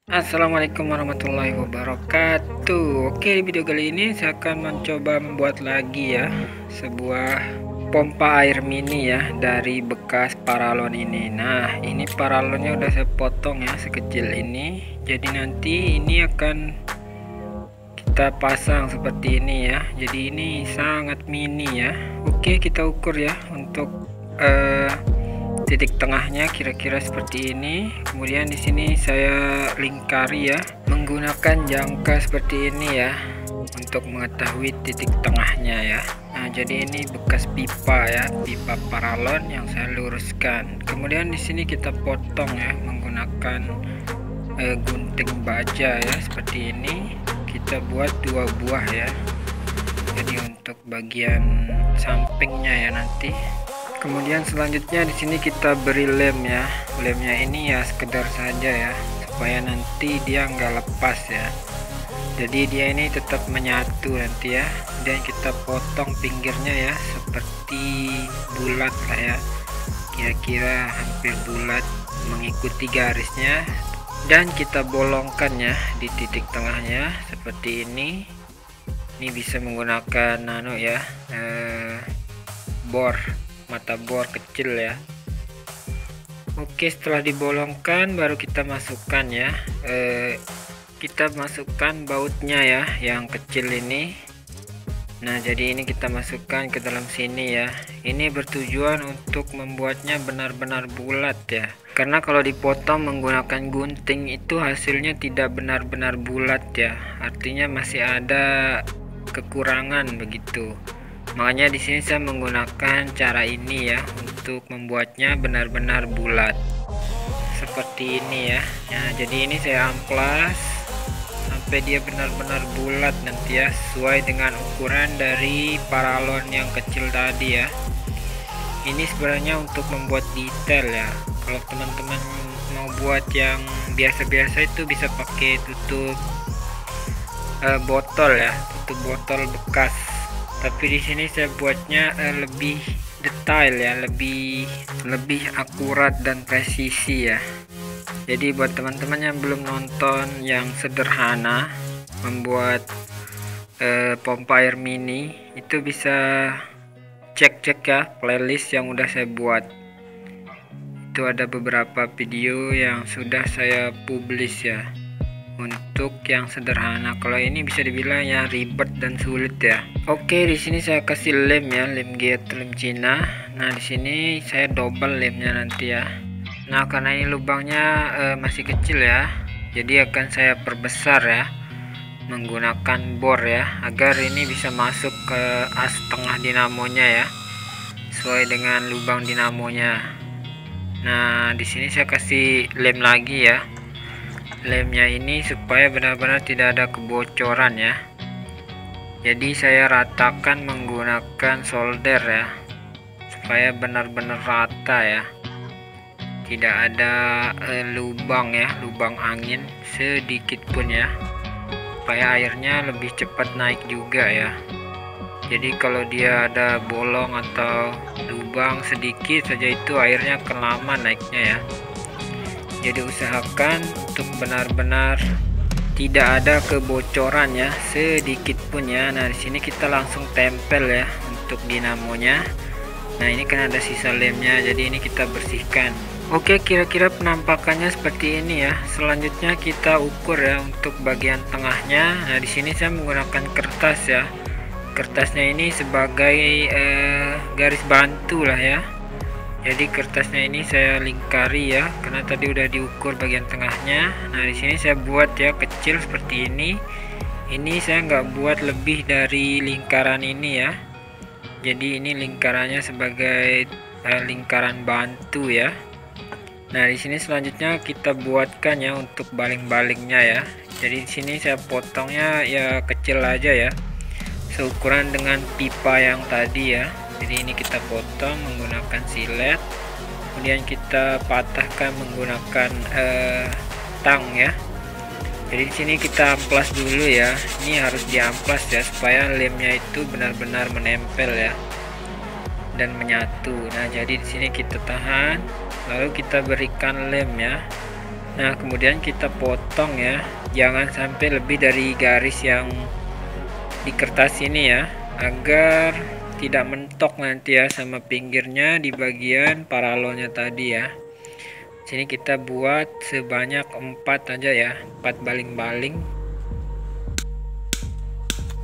Assalamualaikum warahmatullahi wabarakatuh. Oke, di video kali ini saya akan mencoba membuat lagi ya sebuah pompa air mini ya dari bekas paralon ini. Nah, ini paralonnya udah saya potong ya sekecil ini. Jadi nanti ini akan kita pasang seperti ini ya. Jadi ini sangat mini ya. Oke, kita ukur ya untuk titik tengahnya kira-kira seperti ini. Kemudian di sini saya lingkari ya menggunakan jangka seperti ini ya untuk mengetahui titik tengahnya ya. Nah, jadi ini bekas pipa ya, pipa paralon yang saya luruskan. Kemudian di sini kita potong ya menggunakan gunting baja ya seperti ini. Kita buat 2 buah ya. Jadi untuk bagian sampingnya ya nanti. Kemudian selanjutnya di sini kita beri lem ya. Lemnya ini ya sekedar saja ya, supaya nanti dia nggak lepas ya. Jadi dia ini tetap menyatu nanti ya. Dan kita potong pinggirnya ya seperti bulat lah ya. Kira-kira hampir bulat mengikuti garisnya. Dan kita bolongkan ya di titik tengahnya seperti ini. Ini bisa menggunakan ya bor, mata bor kecil ya. Oke, setelah dibolongkan baru kita masukkan ya kita masukkan bautnya ya yang kecil ini. Nah, jadi ini kita masukkan ke dalam sini ya. Ini bertujuan untuk membuatnya benar-benar bulat ya, karena kalau dipotong menggunakan gunting itu hasilnya tidak benar-benar bulat ya, artinya masih ada kekurangan begitu. Makanya di sini saya menggunakan cara ini ya untuk membuatnya benar-benar bulat seperti ini ya. Nah, jadi ini saya amplas sampai dia benar-benar bulat nanti ya, sesuai dengan ukuran dari paralon yang kecil tadi ya. Ini sebenarnya untuk membuat detail ya. Kalau teman-teman mau buat yang biasa-biasa itu bisa pakai tutup botol ya, tutup botol bekas. Tapi di sini saya buatnya lebih detail ya, lebih akurat dan presisi ya. Jadi buat teman-teman yang belum nonton yang sederhana membuat pompa air mini, itu bisa cek ya playlist yang udah saya buat. Itu ada beberapa video yang sudah saya publish ya untuk yang sederhana. Kalau ini bisa dibilang yang ribet dan sulit ya. Oke, di sini saya kasih lem ya, lem G atau lem Cina. Nah, di sini saya double lemnya nanti ya. Nah, karena ini lubangnya masih kecil ya, jadi akan saya perbesar ya menggunakan bor ya, agar ini bisa masuk ke as tengah dinamonya ya, sesuai dengan lubang dinamonya. Nah, di sini saya kasih lem lagi ya. Lemnya ini supaya benar-benar tidak ada kebocoran ya. Jadi saya ratakan menggunakan solder ya, supaya benar-benar rata ya, tidak ada lubang ya, lubang angin sedikit pun ya, supaya airnya lebih cepat naik juga ya. Jadi kalau dia ada bolong atau lubang sedikit saja, itu airnya akan lama naiknya ya. Jadi usahakan untuk benar-benar tidak ada kebocoran ya, sedikit pun ya. Nah, di sini kita langsung tempel ya untuk dinamonya. Nah, ini kan ada sisa lemnya, jadi ini kita bersihkan. Oke, kira-kira penampakannya seperti ini ya. Selanjutnya kita ukur ya untuk bagian tengahnya. Nah, di sini saya menggunakan kertas ya. Kertasnya ini sebagai garis bantu lah ya. Jadi kertasnya ini saya lingkari ya, karena tadi udah diukur bagian tengahnya. Nah, di sini saya buat ya kecil seperti ini. Ini saya nggak buat lebih dari lingkaran ini ya. Jadi ini lingkarannya sebagai lingkaran bantu ya. Nah, di sini selanjutnya kita buatkan ya untuk baling-balingnya ya. Jadi di sini saya potongnya ya kecil aja ya, seukuran dengan pipa yang tadi ya. Jadi ini kita potong menggunakan silet, kemudian kita patahkan menggunakan tang ya. Jadi di sini kita amplas dulu ya. Ini harus diamplas ya, supaya lemnya itu benar-benar menempel ya dan menyatu. Nah, jadi di sini kita tahan, lalu kita berikan lem ya. Nah, kemudian kita potong ya, jangan sampai lebih dari garis yang di kertas ini ya, agar tidak mentok nanti ya sama pinggirnya di bagian paralelnya tadi ya. Sini kita buat sebanyak 4 aja ya, 4 baling-baling.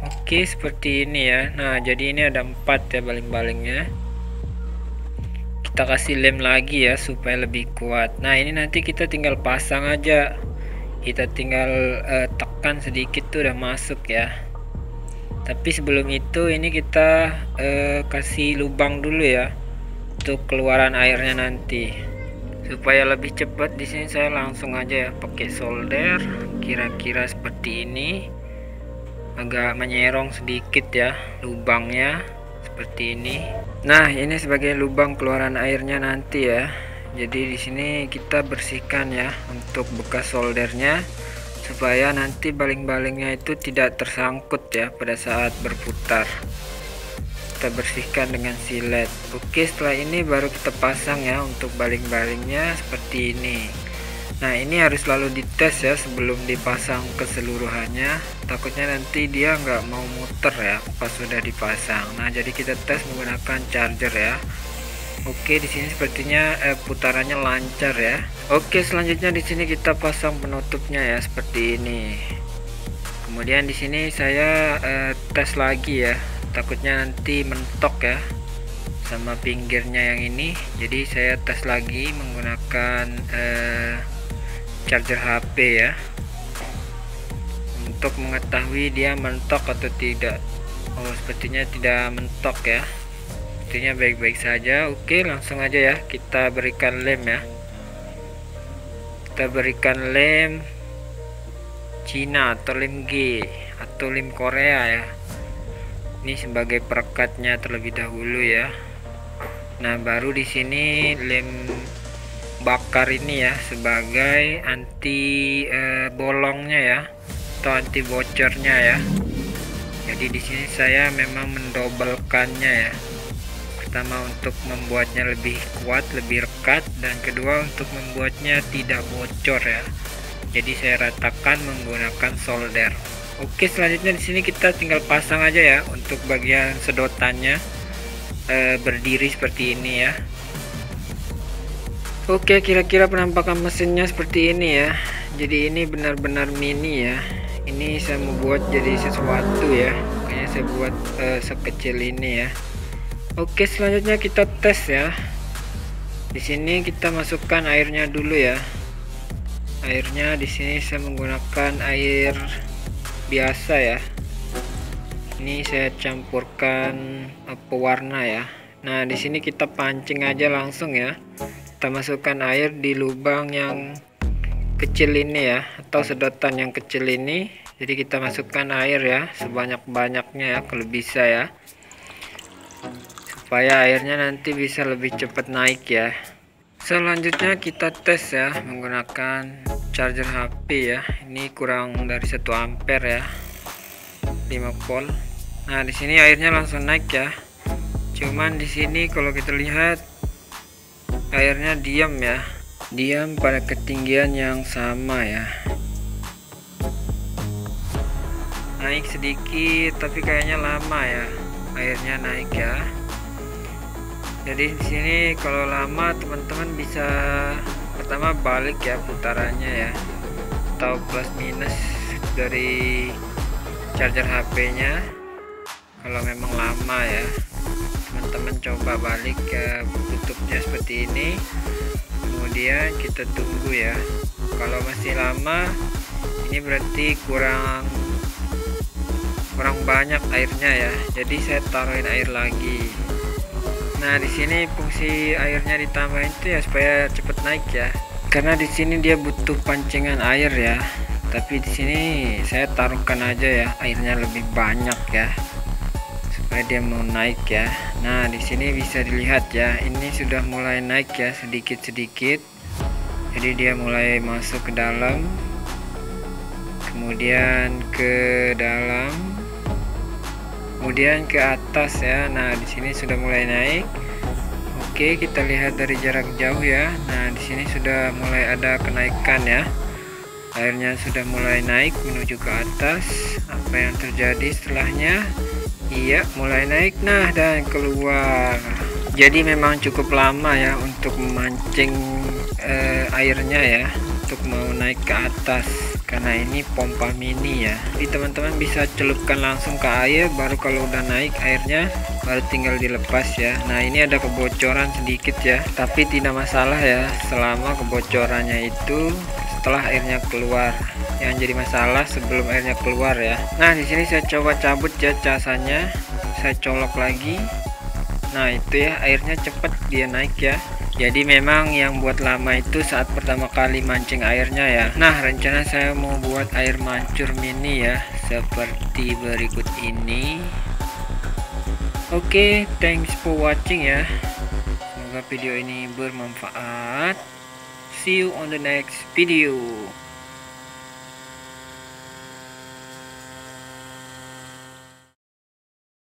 Oke, seperti ini ya. Nah, jadi ini ada 4 ya baling-balingnya. Kita kasih lem lagi ya supaya lebih kuat. Nah, ini nanti kita tinggal pasang aja. Kita tinggal tekan sedikit tuh udah masuk ya. Tapi sebelum itu ini kita kasih lubang dulu ya untuk keluaran airnya nanti. Supaya lebih cepat di sini saya langsung aja ya pakai solder kira-kira seperti ini. Agak menyerong sedikit ya lubangnya seperti ini. Nah, ini sebagai lubang keluaran airnya nanti ya. Jadi di sini kita bersihkan ya untuk bekas soldernya supaya nanti baling-balingnya itu tidak tersangkut ya pada saat berputar. Kita bersihkan dengan silet. Oke, setelah ini baru kita pasang ya untuk baling-balingnya seperti ini. Nah, ini harus selalu dites ya sebelum dipasang keseluruhannya, takutnya nanti dia nggak mau muter ya pas sudah dipasang. Nah, jadi kita tes menggunakan charger ya. Oke, di sini sepertinya putarannya lancar ya. Oke, selanjutnya di sini kita pasang penutupnya ya seperti ini. Kemudian di sini saya tes lagi ya, takutnya nanti mentok ya sama pinggirnya yang ini. Jadi saya tes lagi menggunakan charger HP ya untuk mengetahui dia mentok atau tidak. Oh, sepertinya tidak mentok ya, sepertinya baik-baik saja. Oke, langsung aja ya kita berikan lem ya. Kita berikan lem Cina atau lem G atau lem Korea ya, ini sebagai perekatnya terlebih dahulu ya. Nah, baru di sini lem bakar ini ya sebagai anti bolongnya ya atau anti bocornya ya. Jadi di sini saya memang mendobelkannya ya. Pertama untuk membuatnya lebih kuat, lebih rekat, dan kedua untuk membuatnya tidak bocor ya. Jadi saya ratakan menggunakan solder. Oke, selanjutnya di sini kita tinggal pasang aja ya untuk bagian sedotannya berdiri seperti ini ya. Oke, kira-kira penampakan mesinnya seperti ini ya. Jadi ini benar-benar mini ya. Ini saya mau buat jadi sesuatu ya. Kayaknya saya buat sekecil ini ya. Oke, selanjutnya kita tes ya. Di sini kita masukkan airnya dulu ya. Airnya di sini saya menggunakan air biasa ya. Ini saya campurkan pewarna ya. Nah, di sini kita pancing aja langsung ya. Kita masukkan air di lubang yang kecil ini ya, atau sedotan yang kecil ini. Jadi kita masukkan air ya sebanyak-banyaknya ya kalau bisa ya, supaya airnya nanti bisa lebih cepat naik ya. Selanjutnya kita tes ya menggunakan charger HP ya. Ini kurang dari 1 ampere ya, 5 volt. Nah, di sini airnya langsung naik ya. Cuman di sini kalau kita lihat airnya diam ya, diam pada ketinggian yang sama ya. Naik sedikit tapi kayaknya lama ya airnya naik ya. Jadi di sini kalau lama teman-teman bisa pertama balik ya putarannya ya, atau plus minus dari charger HP-nya. Kalau memang lama ya, teman-teman coba balik ke tutupnya seperti ini, kemudian kita tunggu ya. Kalau masih lama, ini berarti kurang banyak airnya ya. Jadi saya taruhin air lagi. Nah, di sini fungsi airnya ditambahin itu ya supaya cepet naik ya. Karena di sini dia butuh pancingan air ya. Tapi di sini saya taruhkan aja ya airnya lebih banyak ya, supaya dia mau naik ya. Nah, di sini bisa dilihat ya, ini sudah mulai naik ya sedikit-sedikit. Jadi dia mulai masuk ke dalam, kemudian ke dalam, kemudian ke atas ya. Nah, di sini sudah mulai naik. Oke, kita lihat dari jarak jauh ya. Nah, di sini sudah mulai ada kenaikan ya. Airnya sudah mulai naik menuju ke atas. Apa yang terjadi setelahnya? Iya, mulai naik nah dan keluar. Jadi memang cukup lama ya untuk memancing airnya ya, untuk mau naik ke atas karena ini pompa mini ya. Jadi teman-teman bisa celupkan langsung ke air, baru kalau udah naik airnya baru tinggal dilepas ya. Nah, ini ada kebocoran sedikit ya, tapi tidak masalah ya selama kebocorannya itu setelah airnya keluar. Yang jadi masalah sebelum airnya keluar ya. Nah, di sini saya coba cabut ya casanya, saya colok lagi. Nah, itu ya, airnya cepet dia naik ya. Jadi memang yang buat lama itu saat pertama kali mancing airnya ya. Nah, rencana saya mau buat air mancur mini ya, seperti berikut ini. Oke, thanks for watching ya. Semoga video ini bermanfaat. See you on the next video.